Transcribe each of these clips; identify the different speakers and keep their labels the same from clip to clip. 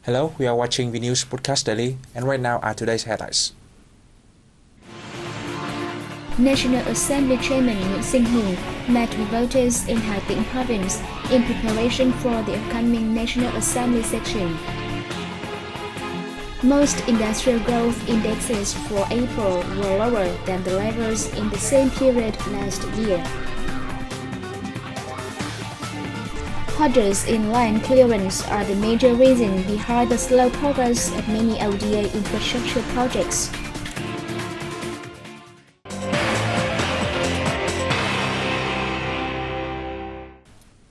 Speaker 1: Hello, we are watching the news podcast daily, and right now are today's headlines.
Speaker 2: National Assembly Chairman Hình met with voters in Hà province in preparation for the upcoming National Assembly session. Most industrial growth indexes for April were lower than the levels in the same period last year. Hoarders in land clearance are the major reason behind the slow progress of many ODA infrastructure projects.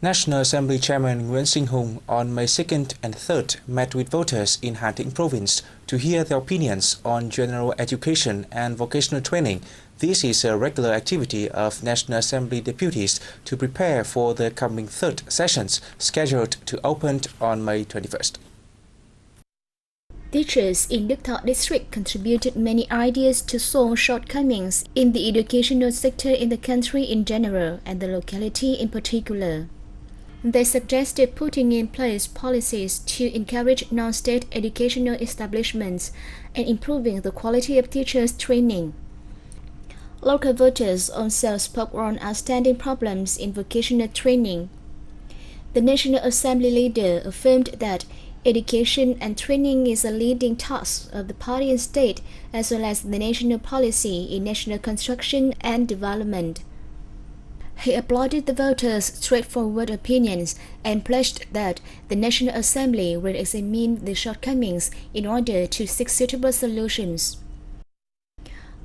Speaker 1: National Assembly Chairman Hình on May 2nd and 3rd met with voters in Hà province to hear their opinions on general education and vocational training. This is a regular activity of National Assembly deputies to prepare for the coming third sessions, scheduled to open on May 21st.
Speaker 2: Teachers in Đức Thọ district contributed many ideas to solve shortcomings in the educational sector in the country in general and the locality in particular. They suggested putting in place policies to encourage non-state educational establishments and improving the quality of teachers' training. Local voters also spoke on outstanding problems in vocational training. The National Assembly leader affirmed that education and training is a leading task of the party and state, as well as the national policy in national construction and development. He applauded the voters' straightforward opinions and pledged that the National Assembly will examine the shortcomings in order to seek suitable solutions.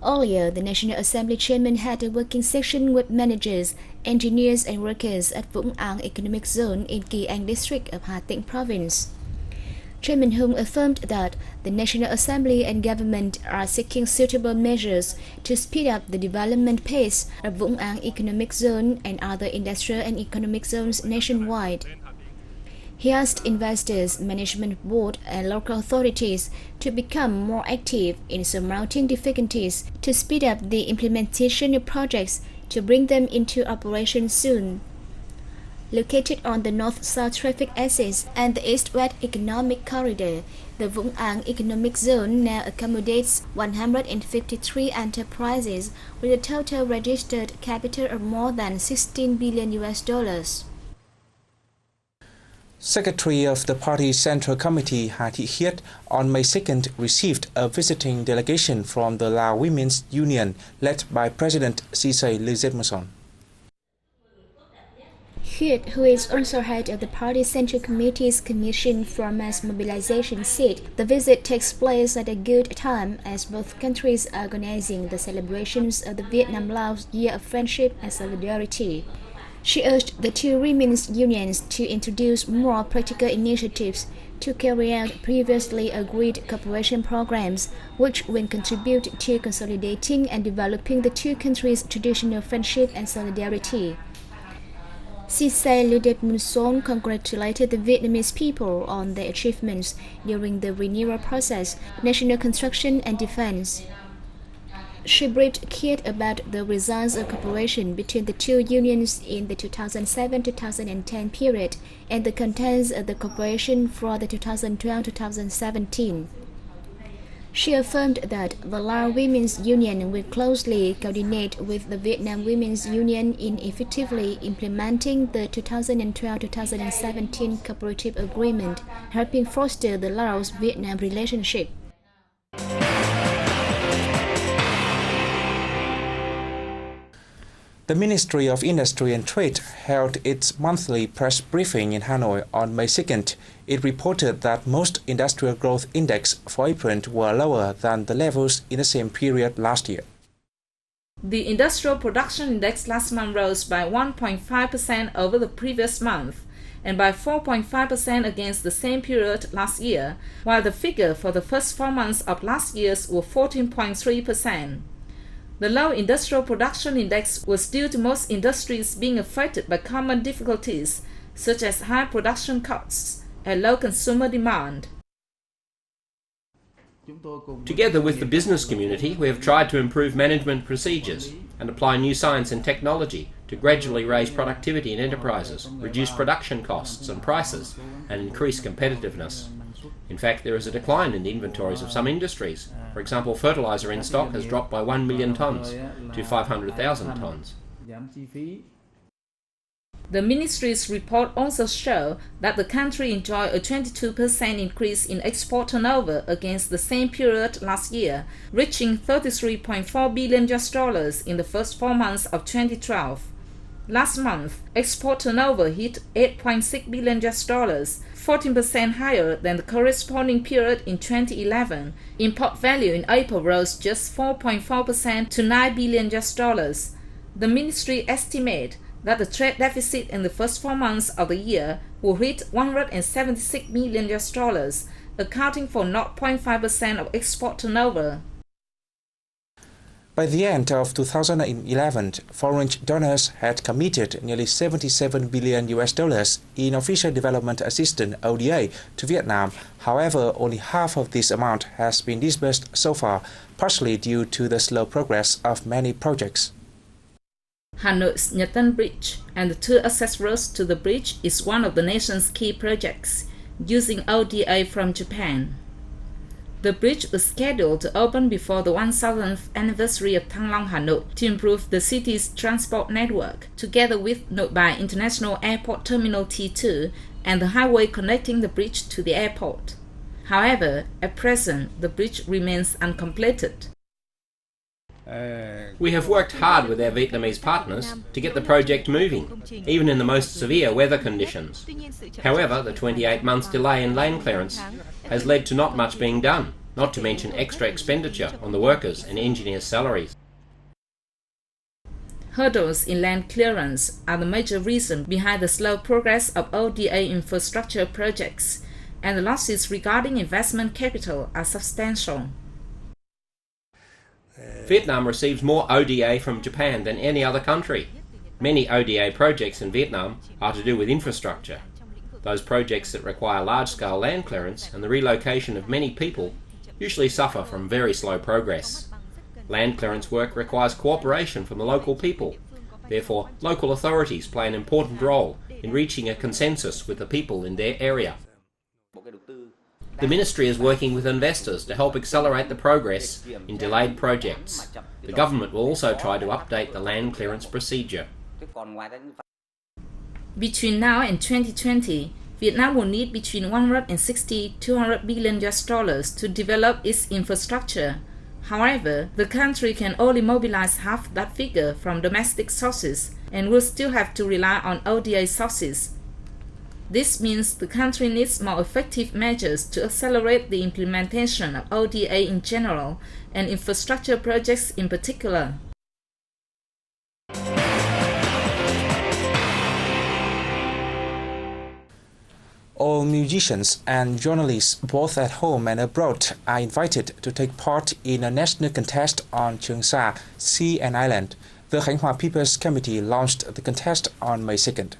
Speaker 2: Earlier, the National Assembly chairman had a working session with managers, engineers and workers at Vũng Áng Economic Zone in Kỳ Anh district of Hà Tĩnh province. Chairman Hùng affirmed that the National Assembly and government are seeking suitable measures to speed up the development pace of Vũng Áng Economic Zone and other industrial and economic zones nationwide. He asked investors, management board and local authorities to become more active in surmounting difficulties to speed up the implementation of projects to bring them into operation soon. Located on the north-south traffic axis and the east-west economic corridor, the Vũng Áng Economic Zone now accommodates 153 enterprises with a total registered capital of more than $16 billion.
Speaker 1: Secretary of the party's Central Committee Hà Thị Khiết on May 2nd received a visiting delegation from the Lao Women's Union led by President Sisay Lizedmason.
Speaker 2: Khiết, who is also head of the party's Central Committee's Commission for Mass Mobilization, said the visit takes place at a good time as both countries are organizing the celebrations of the Vietnam-Laos Year of Friendship and Solidarity. She urged the two women's unions to introduce more practical initiatives to carry out previously agreed cooperation programs, which will contribute to consolidating and developing the two countries' traditional friendship and solidarity. Sisay Lizedmason congratulated the Vietnamese people on their achievements during the renewal process, national construction and defense. She briefed Khiết about the results of cooperation between the two unions in the 2007-2010 period and the contents of the cooperation for the 2012-2017. She affirmed that the Lao Women's Union will closely coordinate with the Vietnam Women's Union in effectively implementing the 2012-2017 cooperative agreement, helping foster the Laos-Vietnam relationship.
Speaker 1: The Ministry of Industry and Trade held its monthly press briefing in Hanoi on May 2nd. It reported that most industrial growth index for April were lower than the levels in the same period last year.
Speaker 3: The industrial production index last month rose by 1.5% over the previous month and by 4.5% against the same period last year, while the figure for the first 4 months of last year was 14.3%. The low industrial production index was due to most industries being affected by common difficulties, such as high production costs and low consumer demand.
Speaker 4: Together with the business community, we have tried to improve management procedures and apply new science and technology to gradually raise productivity in enterprises, reduce production costs and prices, and increase competitiveness. In fact, there is a decline in the inventories of some industries. For example, fertilizer in stock has dropped by 1 million tonnes to 500,000 tonnes.
Speaker 3: The ministry's report also shows that the country enjoyed a 22% increase in export turnover against the same period last year, reaching $33.4 billion in the first 4 months of 2012. Last month, export turnover hit $8.6 billion, 14% higher than the corresponding period in 2011. Import value in April rose just 4.4% to $9 billion. The ministry estimates that the trade deficit in the first 4 months of the year will hit $176 million, accounting for 0.5% of export turnover.
Speaker 1: By the end of 2011, foreign donors had committed nearly $77 billion in official development assistance (ODA) to Vietnam. However, only half of this amount has been disbursed so far, partially due to the slow progress of many projects.
Speaker 3: Hanoi's Nhật Tân Bridge and the two access roads to the bridge is one of the nation's key projects, using ODA from Japan. The bridge was scheduled to open before the 1000th anniversary of Thăng Long Hanoi to improve the city's transport network, together with Nội Bài International Airport Terminal T2 and the highway connecting the bridge to the airport. However, at present, the bridge remains uncompleted.
Speaker 4: We have worked hard with our Vietnamese partners to get the project moving, even in the most severe weather conditions. However, the 28 months delay in land clearance has led to not much being done, not to mention extra expenditure on the workers' and engineers' salaries.
Speaker 3: Hurdles in land clearance are the major reason behind the slow progress of ODA infrastructure projects, and the losses regarding investment capital are substantial.
Speaker 4: Vietnam receives more ODA from Japan than any other country. Many ODA projects in Vietnam are to do with infrastructure. Those projects that require large-scale land clearance and the relocation of many people usually suffer from very slow progress. Land clearance work requires cooperation from the local people. Therefore, local authorities play an important role in reaching a consensus with the people in their area. The ministry is working with investors to help accelerate the progress in delayed projects. The government will also try to update the land clearance procedure.
Speaker 3: Between now and 2020, Vietnam will need between $160 to $200 billion to develop its infrastructure. However, the country can only mobilize half that figure from domestic sources and will still have to rely on ODA sources. This means the country needs more effective measures to accelerate the implementation of ODA in general and infrastructure projects in particular.
Speaker 1: All musicians and journalists, both at home and abroad, are invited to take part in a national contest on Trường Sa, Sea and Island. The Khánh Hòa People's Committee launched the contest on May 2nd.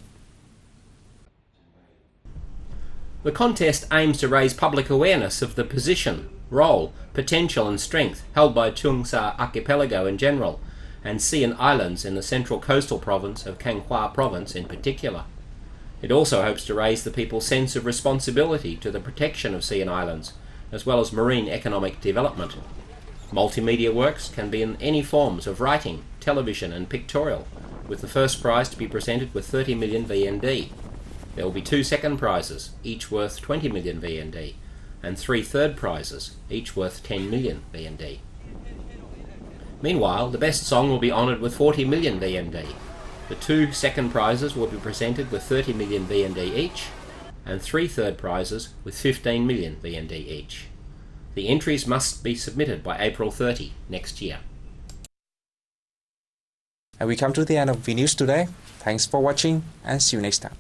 Speaker 4: The contest aims to raise public awareness of the position, role, potential and strength held by Trường Sa Archipelago in general, and sea and islands in the central coastal province of Khánh Hòa Province in particular. It also hopes to raise the people's sense of responsibility to the protection of sea and islands, as well as marine economic development. Multimedia works can be in any forms of writing, television and pictorial, with the first prize to be presented with 30 million VND. There will be 2 second prizes, each worth 20 million VND, and 3 third prizes, each worth 10 million VND. Meanwhile, the best song will be honoured with 40 million VND. The 2 second prizes will be presented with 30 million VND each, and 3 third prizes with 15 million VND each. The entries must be submitted by April 30 next year.
Speaker 1: And we come to the end of VNews today. Thanks for watching and see you next time.